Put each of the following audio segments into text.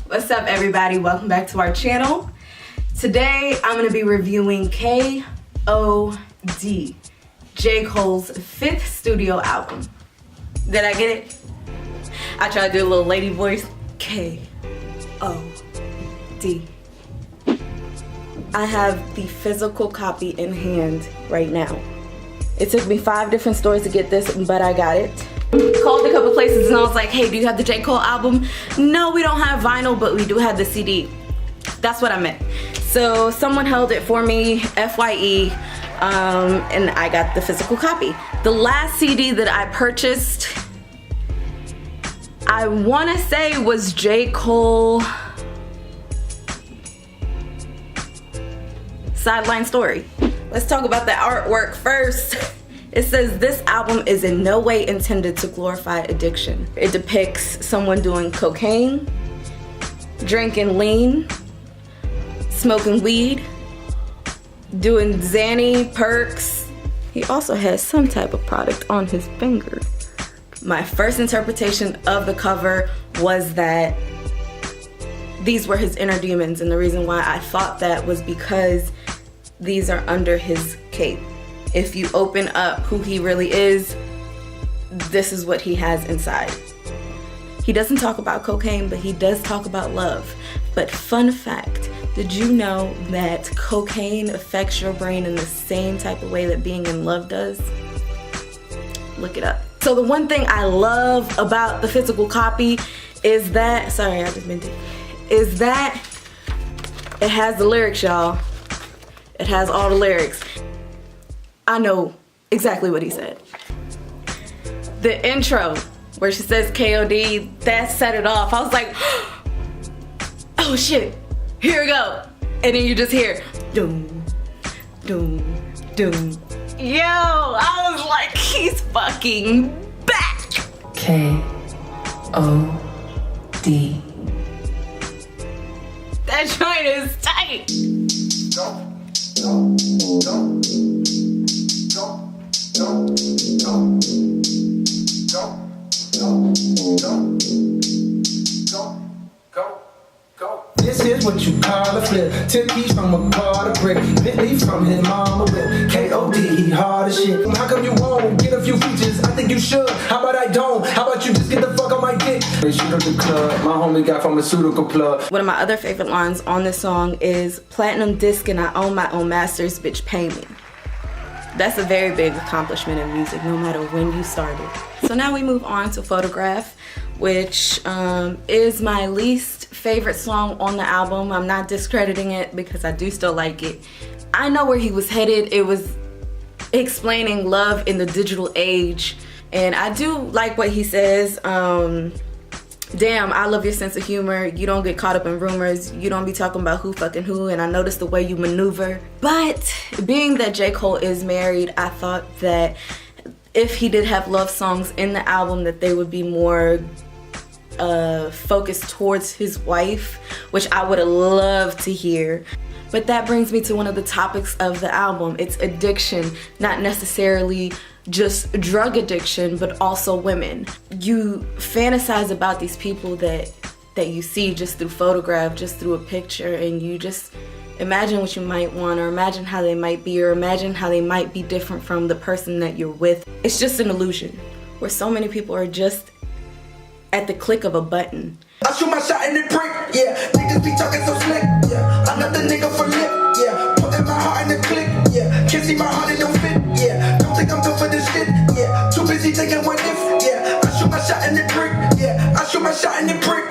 What's up, everybody? Welcome back to our channel. Today I'm going to be reviewing K.O.D., J. Cole's 5th studio album. Did I get it? I tried to do a little lady voice. K.O.D. I have the physical copy in hand right now. It took me 5 different stores to get this, but I got it. Called a couple places and I was like, hey, do you have the J. Cole album? No, we don't have vinyl, but we do have the CD. That's what I meant. So someone held it for me, FYE, and I got the physical copy. The last CD that I purchased, I want to say was J. Cole Sideline Story. Let's talk about the artwork first. It says this album is in no way intended to glorify addiction. It depicts someone doing cocaine, drinking lean, smoking weed, doing Xanny, perks. He also has some type of product on his finger. My first interpretation of the cover was that these were his inner demons, and the reason why I thought that was because these are under his cape. If you open up who he really is, this is what he has inside. He doesn't talk about cocaine, but he does talk about love. But fun fact, did you know that cocaine affects your brain in the same type of way that being in love does? Look it up. So the one thing I love about the physical copy is that, sorry, I just meant it, is that it has the lyrics, y'all. It has all the lyrics. I know exactly what he said. The intro, where she says K.O.D., that set it off. I was like, oh shit, here we go. And then you just hear, doom, doom, doom. Yo, I was like, he's fucking back. K.O.D. That joint is tight. This is what you call a flip. 10 keys from a car to brick. Bentley from his mama whip. K.O.D. he hard as shit. How come you won't get a few features? I think you should. How about I don't? How about you just get the fuck on my dick? They shoot up the club. My homie got pharmaceutical plug. One of my other favorite lines on this song is platinum disc and I own my own masters, bitch pay me. That's a very big accomplishment in music, no matter when you started. So now we move on to Photograph, which is my least favorite song on the album. I'm not discrediting it because I do still like it. I know where he was headed. It was explaining love in the digital age. And I do like what he says. Damn, I love your sense of humor. You don't get caught up in rumors. You don't be talking about who fucking who, and I noticed the way you maneuver. But being that J. Cole is married, I thought that if he did have love songs in the album, that they would be more focused towards his wife, which I would have loved to hear. But that brings me to one of the topics of the album. It's addiction, not necessarily just drug addiction, but also women. You fantasize about these people that you see just through photograph, just through a picture, and you just imagine what you might want, or imagine how they might be, or imagine how they might be different from the person that you're with. It's just an illusion, where so many people are just at the click of a button. I shoot my shot in the brick, yeah. Niggas be talking so slick, yeah. I'm not the nigga for lip, yeah. Putting my heart in the click, yeah. Can't see my heart in no fit, yeah. Don't think I'm good for this shit, yeah. Too busy thinking what if, yeah. I shoot my shot in the brick, yeah. I shoot my shot in the brick.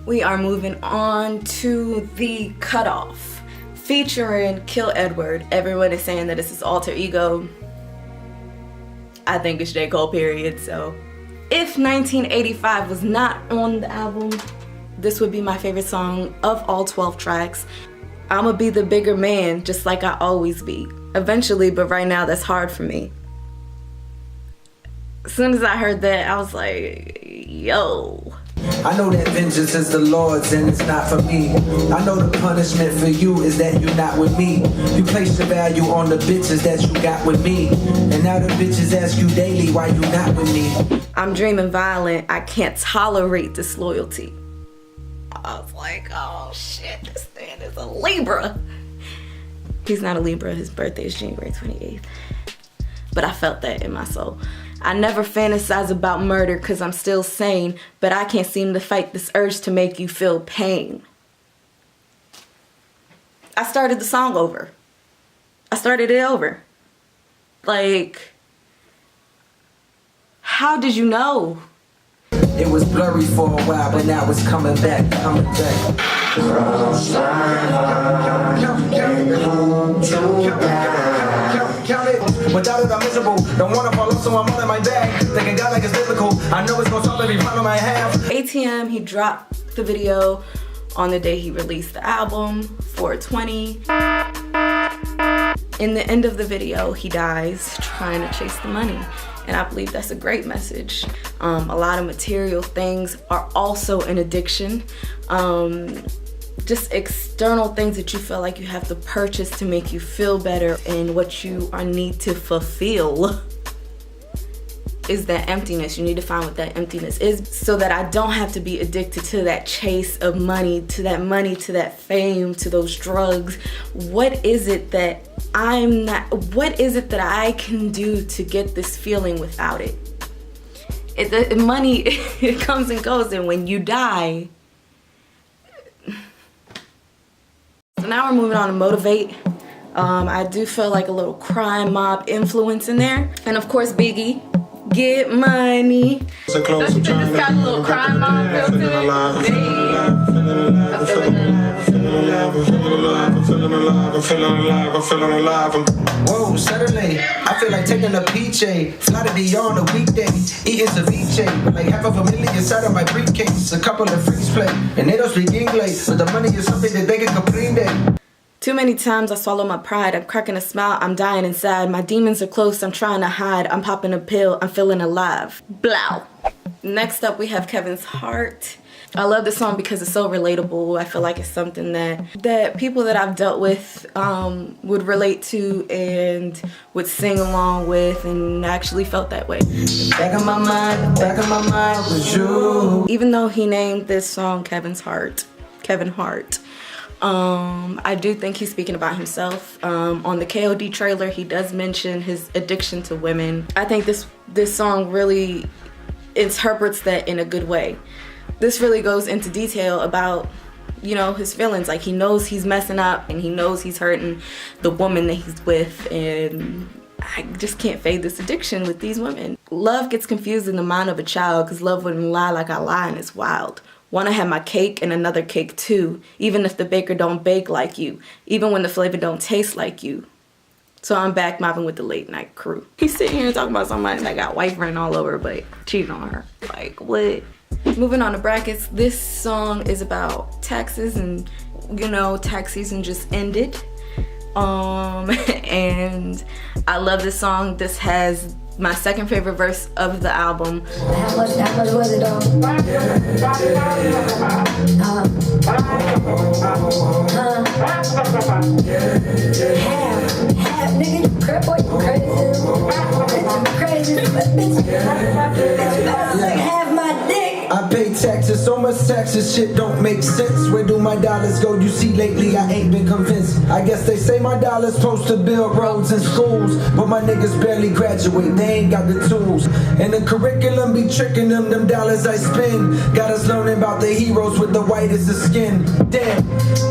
We are moving on to The Cutoff, featuring Kill Edward. Everyone is saying that it's his alter ego. I think it's J. Cole, period, so. If 1985 was not on the album, this would be my favorite song of all 12 tracks. I'ma be the bigger man, just like I always be. Eventually, but right now that's hard for me. As soon as I heard that, I was like, yo. I know that vengeance is the Lord's and it's not for me. I know the punishment for you is that you're not with me. You place your value on the bitches that you got with me. And now the bitches ask you daily why you not with me. I'm dreaming violent. I can't tolerate disloyalty. I was like, oh shit, this man is a Libra. He's not a Libra, his birthday is January 28th. But I felt that in my soul. I never fantasize about murder because I'm still sane, but I can't seem to fight this urge to make you feel pain. I started the song over. I started it over. Like, how did you know? It was blurry for a while, but now it's coming back, coming back. Count it. Without it, I'm miserable. Don't wanna fall off, so I'm all in my bag. Thinking God like it's biblical. I know it's gonna solve every problem I have. ATM, he dropped the video on the day he released the album, 4/20. In the end of the video, he dies trying to chase the money. And I believe that's a great message. A lot of material things are also an addiction. Just external things that you feel like you have to purchase to make you feel better, and what you need to fulfill is that emptiness. You need to find what that emptiness is so that I don't have to be addicted to that chase of money, to that fame, to those drugs. What is it that what is it that I can do to get this feeling without it? The money, it comes and goes, and when you die. So now we're moving on to Motivate. I do feel like a little crime mob influence in there. And of course, Biggie, Get Money. Don't you think this got a little crime mob feel to it? I'm feeling alive. Whoa, suddenly, I feel like taking a PJ. Fly to DR on a weekday, eating ceviche. Like half of a million inside of my briefcase. A couple of freaks play, and they don't speak English. But the money is something that they can comprende. Too many times I swallow my pride. I'm cracking a smile, I'm dying inside. My demons are close, I'm trying to hide. I'm popping a pill, I'm feeling alive. Blow. Next up we have Kevin's Heart. I love this song because it's so relatable. I feel like it's something that people that I've dealt with would relate to and would sing along with, and actually felt that way. Back of my mind was you. Even though he named this song Kevin's Heart, Kevin Hart, I do think he's speaking about himself. On the KOD trailer, he does mention his addiction to women. I think this song really interprets that in a good way. This really goes into detail about, you know, his feelings. Like, he knows he's messing up and he knows he's hurting the woman that he's with, and I just can't fade this addiction with these women. Love gets confused in the mind of a child because love wouldn't lie like I lie, and it's wild. Wanna have my cake and another cake too, even if the baker don't bake like you, even when the flavor don't taste like you. So I'm back mobbing with the late night crew. He's sitting here talking about somebody that got white written all over but cheating on her. Like, what? Moving on to brackets, this song is about taxes, and you know, tax season just ended. And I love this song. This has my second favorite verse of the album. How much was it on? Half, nigga, you crap, boy, you crazy. Bitch, half my dick. I pay taxes, so much taxes, shit don't make sense. Where do my dollars go? You see, lately I ain't been convinced. I guess they say my dollars supposed to build roads and schools, but my niggas barely graduate, they ain't got the tools. And the curriculum be tricking them dollars I spend. Got us learning about the heroes with the whitest of skin. Damn,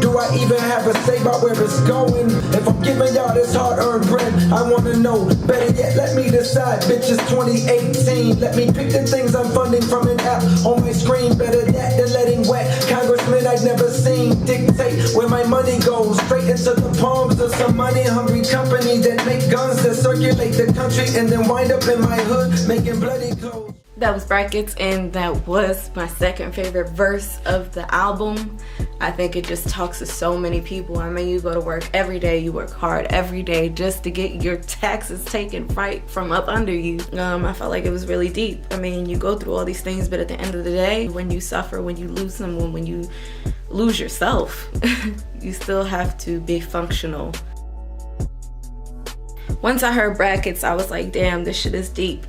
do I even have a say about where it's going? If I'm giving y'all this hard-earned bread, I wanna know. Better yet, let me decide, bitch, it's 2018. Let me pick the things I'm funding from an app on my screen. Better that than letting wet congressmen I've never seen dictate where my money goes. Straight into the palms of some money-hungry company that make guns that circulate the country and then wind up in my hood making bloody clothes. That was brackets, and that was my second favorite verse of the album. I think it just talks to so many people. I mean, you go to work every day, you work hard every day just to get your taxes taken right from up under you. I felt like it was really deep. I mean, you go through all these things, but at the end of the day, when you suffer, when you lose someone, when you lose yourself, you still have to be functional. Once I heard brackets, I was like, damn, this shit is deep.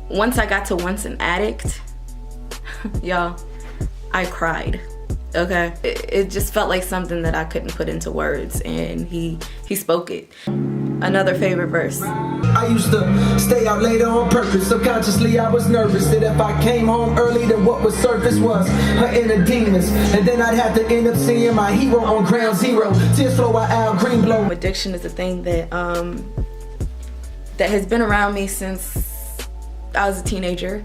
Once I got to Once an Addict, y'all, I cried. okay? It just felt like something that I couldn't put into words, and he spoke it. Another favorite verse. I used to stay out later on purpose. Subconsciously I was nervous that if I came home early, then what was surface was her inner demons. And then I'd have to end up seeing my hero on ground zero. Tears flow while Al Green blow. Addiction is a thing that that has been around me since I was a teenager.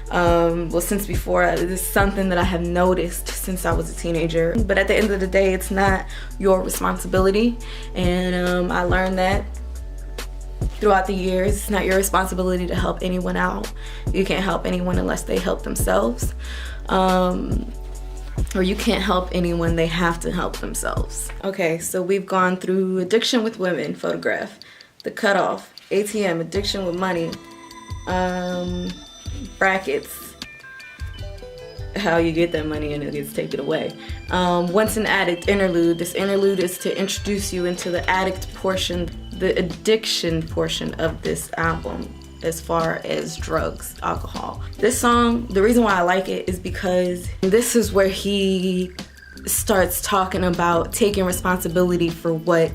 Well, since before. This is something that I have noticed since I was a teenager. But at the end of the day, it's not your responsibility. And I learned that throughout the years. It's not your responsibility to help anyone out. You can't help anyone unless they help themselves. Or you can't help anyone, they have to help themselves. Okay, so we've gone through addiction with women, photograph, the cutoff, ATM, addiction with money, brackets, how you get that money and it gets taken away. Once an addict, interlude. This interlude is to introduce you into the addict portion, the addiction portion of this album, as far as drugs, alcohol. This song, the reason why I like it is because this is where he starts talking about taking responsibility for what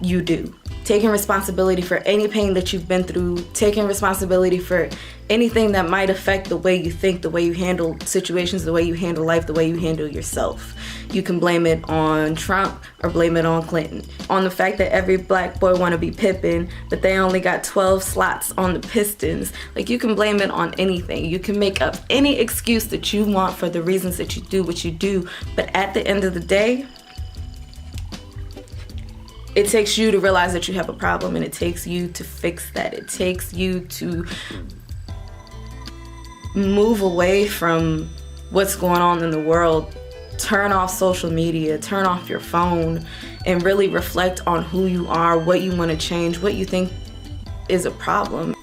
you do. Taking responsibility for any pain that you've been through, taking responsibility for anything that might affect the way you think, the way you handle situations, the way you handle life, the way you handle yourself. You can blame it on Trump or blame it on Clinton. On the fact that every black boy wanna be Pippen, but they only got 12 slots on the Pistons. Like, you can blame it on anything. You can make up any excuse that you want for the reasons that you do what you do, but at the end of the day, it takes you to realize that you have a problem, and it takes you to fix that. It takes you to move away from what's going on in the world, turn off social media, turn off your phone, and really reflect on who you are, what you want to change, what you think is a problem.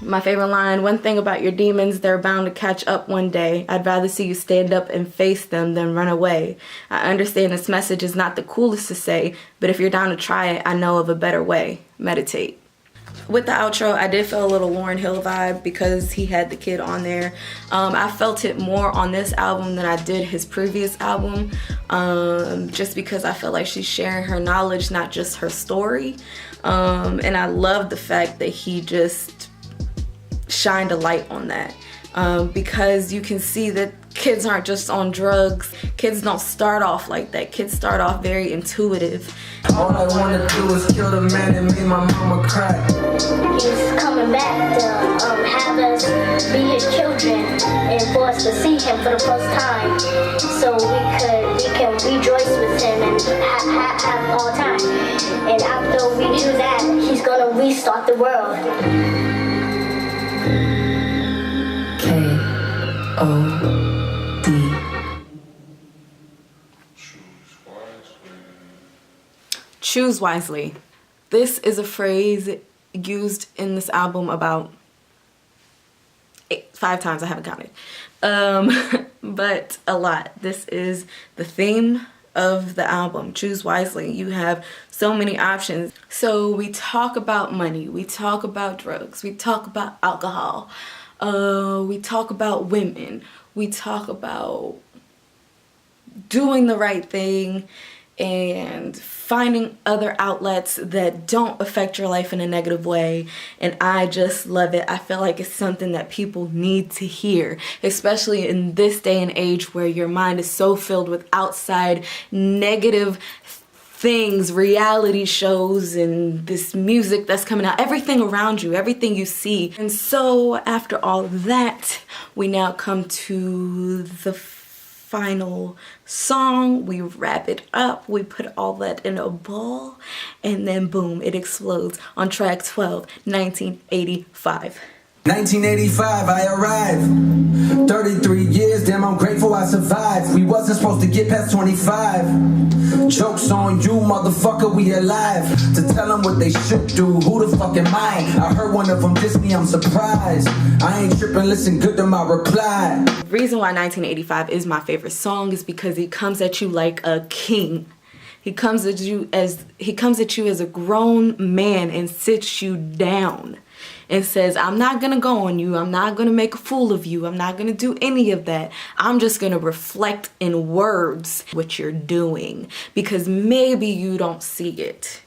My favorite line, one thing about your demons, they're bound to catch up one day. I'd rather see you stand up and face them than run away. I understand this message is not the coolest to say, but if you're down to try it, I know of a better way. Meditate. With the outro, I did feel a little Lauryn Hill vibe because he had the kid on there. I felt it more on this album than I did his previous album, just because I felt like she's sharing her knowledge, not just her story. And I love the fact that he just shined a light on that, because you can see that kids aren't just on drugs. Kids don't start off like that. Kids start off very intuitive. All I wanna do is kill the man that made my mama cry. He's coming back to have us be his children and for us to see him for the first time, so we can rejoice with him and have all time. And after we do that, he's gonna restart the world. K-O-D. Choose wisely. This is a phrase used in this album about 5 times. I haven't counted, but a lot. This is the theme of the album. Choose wisely. You have so many options. So we talk about money, we talk about drugs, we talk about alcohol, we talk about women, we talk about doing the right thing and finding other outlets that don't affect your life in a negative way. And I just love it. I feel like it's something that people need to hear, especially in this day and age where your mind is so filled with outside negative things, reality shows, and this music that's coming out, everything around you, everything you see. And so after all that, we now come to the final song. We wrap it up, we put all that in a ball, and then boom, it explodes on track 12, 1985. 1985, I arrived. 33 years, damn, I'm grateful I survived. We wasn't supposed to get past 25. Joke's on you, motherfucker, we alive. To tell them what they should do, who the fuck am I? I heard one of them diss me, I'm surprised. I ain't tripping, listen good to my reply. The reason why 1985 is my favorite song is because he comes at you like a king. He comes at you as a grown man and sits you down and says, I'm not gonna go on you, I'm not gonna make a fool of you, I'm not gonna do any of that. I'm just gonna reflect in words what you're doing, because maybe you don't see it.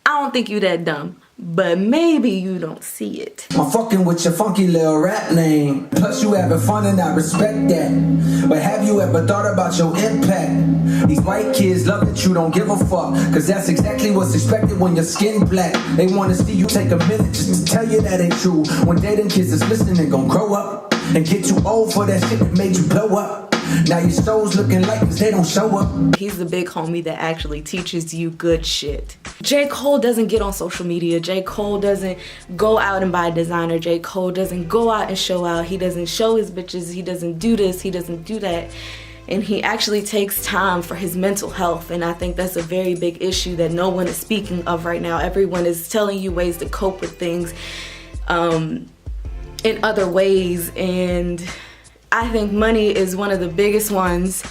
I don't think you that dumb, but maybe you don't see it. I'm fucking with your funky little rap name. Plus you having fun and I respect that. But have you ever thought about your impact? These white kids love that you don't give a fuck, cause that's exactly what's expected when your skin black. They wanna see you take a minute just to tell you that ain't true. One day them kids is listening and gon' grow up and get too old for that shit that made you blow up. Now your stoves looking like cause they don't show up. He's the big homie that actually teaches you good shit. J. Cole doesn't get on social media. J. Cole doesn't go out and buy designer. J. Cole doesn't go out and show out. He doesn't show his bitches. He doesn't do this. He doesn't do that. And he actually takes time for his mental health. And I think that's a very big issue that no one is speaking of right now. Everyone is telling you ways to cope with things in other ways. And I think money is one of the biggest ones.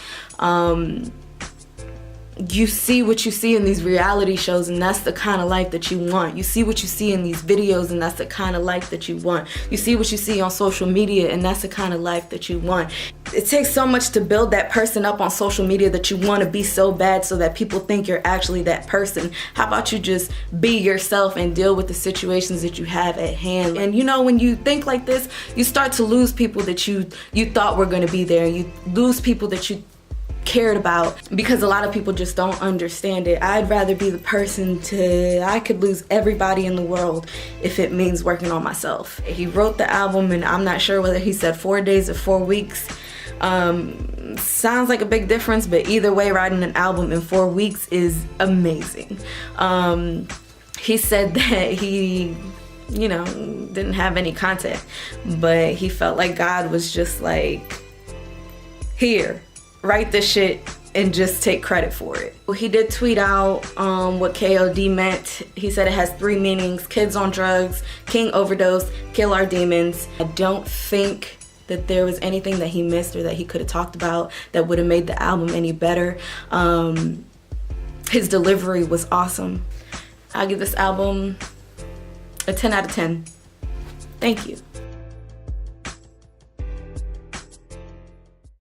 You see what you see in these reality shows, and that's the kind of life that you want. You see what you see in these videos, and that's the kind of life that you want. You see what you see on social media, and that's the kind of life that you want. It takes so much to build that person up on social media that you want to be so bad so that people think you're actually that person. How about you just be yourself and deal with the situations that you have at hand? And you know, when you think like this, you start to lose people that you thought were going to be there. You lose people that you cared about, because a lot of people just don't understand it. I'd rather be the person I could lose everybody in the world if it means working on myself. He wrote the album, and I'm not sure whether he said 4 days or 4 weeks. Sounds like a big difference, but either way, writing an album in 4 weeks is amazing. He said that he, you know, didn't have any content, but he felt like God was just like, here, write this shit and just take credit for it. He did tweet out what KOD meant. He said it has 3 meanings: kids on drugs, king overdose, kill our demons. I don't think that there was anything that he missed or that he could have talked about that would have made the album any better. His delivery was awesome. I'll give this album a 10 out of 10. Thank you.